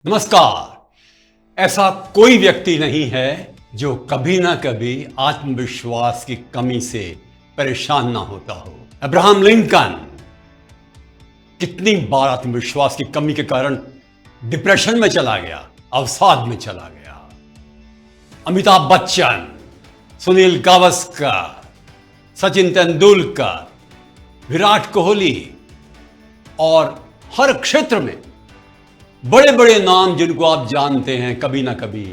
नमस्कार। ऐसा कोई व्यक्ति नहीं है जो कभी ना कभी आत्मविश्वास की कमी से परेशान ना होता हो। अब्राहम लिंकन कितनी बार आत्मविश्वास की कमी के कारण डिप्रेशन में चला गया, अवसाद में चला गया। अमिताभ बच्चन, सुनील गावस्कर, सचिन तेंदुलकर, विराट कोहली और हर क्षेत्र में बड़े बड़े नाम जिनको आप जानते हैं कभी ना कभी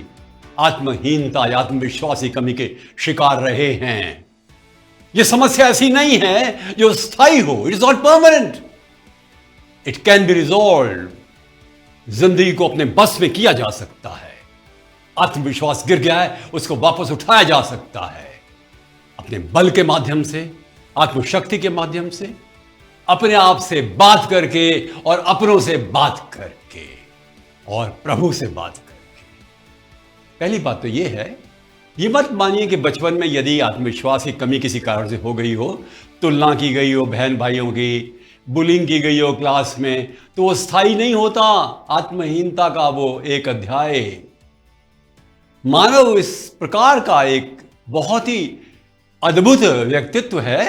आत्महीनता या आत्मविश्वास की कमी के शिकार रहे हैं। यह समस्या ऐसी नहीं है जो स्थायी हो। It is not permanent, it can be resolve. जिंदगी को अपने बस में किया जा सकता है। आत्मविश्वास गिर गया है, उसको वापस उठाया जा सकता है अपने बल के माध्यम से, आत्मशक्ति के माध्यम से, अपने आप से बात करके और अपनों से बात करके और प्रभु से बात करके। पहली बात तो यह है, ये मत मानिए कि बचपन में यदि आत्मविश्वास की कमी किसी कारण से हो गई हो, तुलना की गई हो बहन भाइयों की, बुलिंग की गई हो क्लास में, तो वो स्थायी नहीं होता। आत्महीनता का वो एक अध्याय मानव इस प्रकार का एक बहुत ही अद्भुत व्यक्तित्व है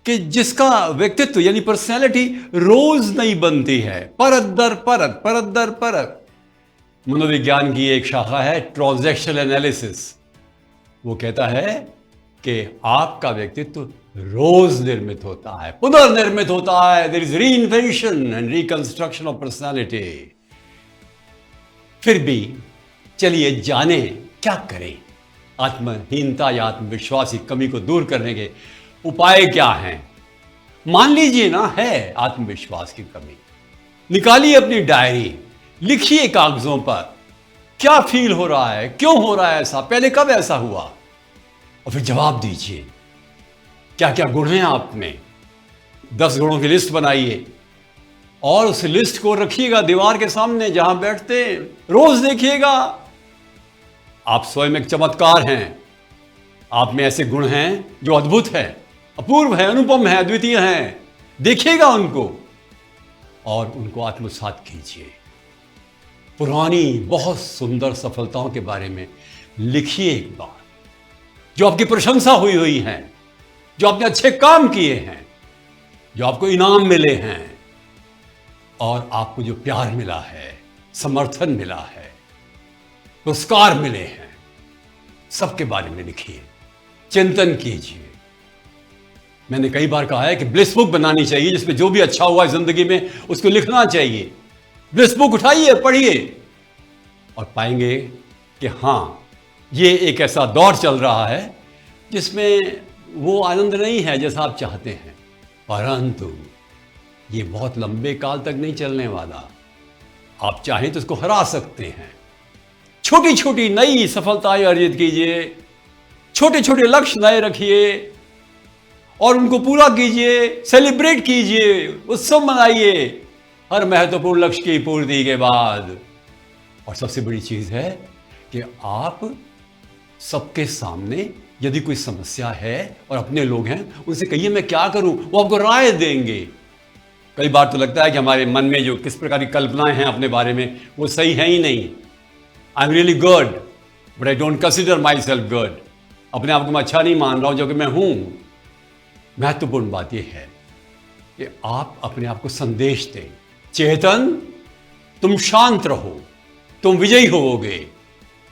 कि जिसका व्यक्तित्व यानी पर्सनैलिटी रोज नहीं बनती है, परत दर परत, परत दर परत। मनोविज्ञान की एक शाखा है ट्रांजैक्शनल एनालिसिस। वो कहता है कि आपका व्यक्तित्व रोज निर्मित होता है, पुनर्निर्मित होता है। There is reinvention and reconstruction of personality. फिर भी चलिए जाने क्या करें। आत्महीनता या आत्मविश्वास की कमी को दूर करने के उपाय क्या हैं? मान लीजिए ना है आत्मविश्वास की कमी, निकालिए अपनी डायरी, लिखिए कागजों पर क्या फील हो रहा है, क्यों हो रहा है ऐसा, पहले कब ऐसा हुआ, और फिर जवाब दीजिए क्या क्या गुण हैं आप में। 10 गुणों की लिस्ट बनाइए और उस लिस्ट को रखिएगा दीवार के सामने जहां बैठते, रोज देखिएगा। आप स्वयं एक चमत्कार हैं। आप में ऐसे गुण हैं जो अद्भुत हैं, अपूर्व हैं, अनुपम हैं, अद्वितीय हैं। देखिएगा उनको और उनको आत्मसात कीजिए। पुरानी बहुत सुंदर सफलताओं के बारे में लिखिए एक बार, जो आपकी प्रशंसा हुई हैं, जो आपने अच्छे काम किए हैं, जो आपको इनाम मिले हैं और आपको जो प्यार मिला है, समर्थन मिला है, पुरस्कार मिले हैं, सबके बारे में लिखिए, चिंतन कीजिए। मैंने कई बार कहा है कि ब्लिस बुक बनानी चाहिए जिसमें जो भी अच्छा हुआ है जिंदगी में उसको लिखना चाहिए। ब्लिस बुक उठाइए, पढ़िए और पाएंगे कि हां, ये एक ऐसा दौर चल रहा है जिसमें वो आनंद नहीं है जैसा आप चाहते हैं, परंतु ये बहुत लंबे काल तक नहीं चलने वाला। आप चाहें तो इसको हरा सकते हैं। छोटी छोटी नई सफलताएं अर्जित कीजिए, छोटे छोटे लक्ष्य नए रखिए और उनको पूरा कीजिए, सेलिब्रेट कीजिए, उत्सव मनाइए हर महत्वपूर्ण लक्ष्य की पूर्ति के बाद। और सबसे बड़ी चीज है कि आप सबके सामने यदि कोई समस्या है और अपने लोग हैं, उनसे कहिए मैं क्या करूं, वो आपको राय देंगे। कई बार तो लगता है कि हमारे मन में जो किस प्रकार की कल्पनाएं हैं अपने बारे में वो सही है ही नहीं। I am really good but I don't consider my self good. अपने आप को मैं अच्छा नहीं मान रहा हूं जो कि मैं हूं। महत्वपूर्ण बात यह है कि आप अपने आप को संदेश दें, चेतन, तुम शांत रहो, तुम विजयी होवोगे,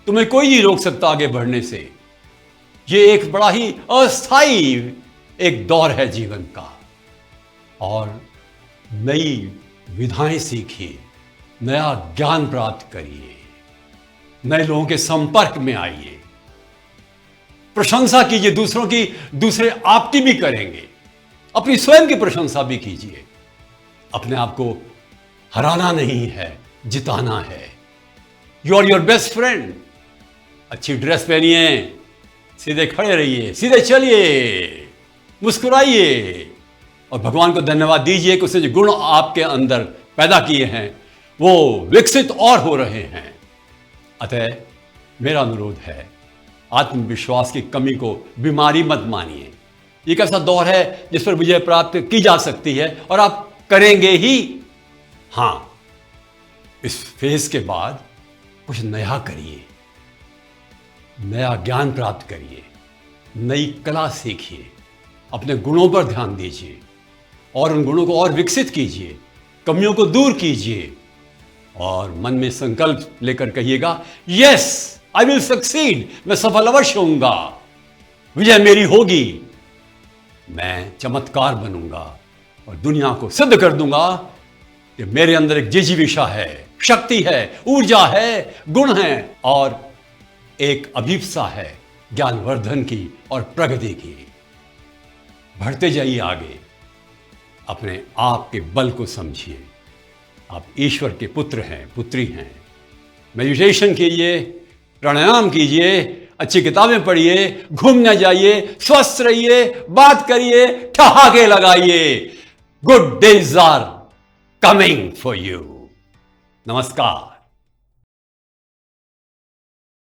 तुम्हें कोई नहीं रोक सकता आगे बढ़ने से। यह एक बड़ा ही अस्थाई एक दौर है जीवन का। और नई विधाएं सीखिए, नया ज्ञान प्राप्त करिए, नए लोगों के संपर्क में आइए, प्रशंसा कीजिए दूसरों की, दूसरे आपकी भी करेंगे, अपनी स्वयं की प्रशंसा भी कीजिए। अपने आप को हराना नहीं है, जिताना है। You are your best friend. अच्छी ड्रेस पहनिए, सीधे खड़े रहिए, सीधे चलिए, मुस्कुराइए और भगवान को धन्यवाद दीजिए कि उसने जो गुण आपके अंदर पैदा किए हैं वो विकसित और हो रहे हैं। अतः मेरा अनुरोध है, आत्मविश्वास की कमी को बीमारी मत मानिए। एक ऐसा दौर है जिस पर विजय प्राप्त की जा सकती है और आप करेंगे ही। हां, इस फेज के बाद कुछ नया करिए, नया ज्ञान प्राप्त करिए, नई कला सीखिए, अपने गुणों पर ध्यान दीजिए और उन गुणों को और विकसित कीजिए, कमियों को दूर कीजिए और मन में संकल्प लेकर कहिएगा, यस आई विल सक्सीड, मैं सफल अवश्य होऊंगा, विजय मेरी होगी, मैं चमत्कार बनूंगा और दुनिया को सिद्ध कर दूंगा कि मेरे अंदर एक जिजीविषा है, शक्ति है, ऊर्जा है, गुण है और एक अभिप्सा है ज्ञानवर्धन की और प्रगति की। बढ़ते जाइए आगे, अपने आप के बल को समझिए, आप ईश्वर के पुत्र हैं, पुत्री हैं। मेडिटेशन कीजिए, प्राणायाम कीजिए, अच्छी किताबें पढ़िए, घूमने जाइए, स्वस्थ रहिए, बात करिए, ठहाके लगाइए। Good days are coming for you. नमस्कार।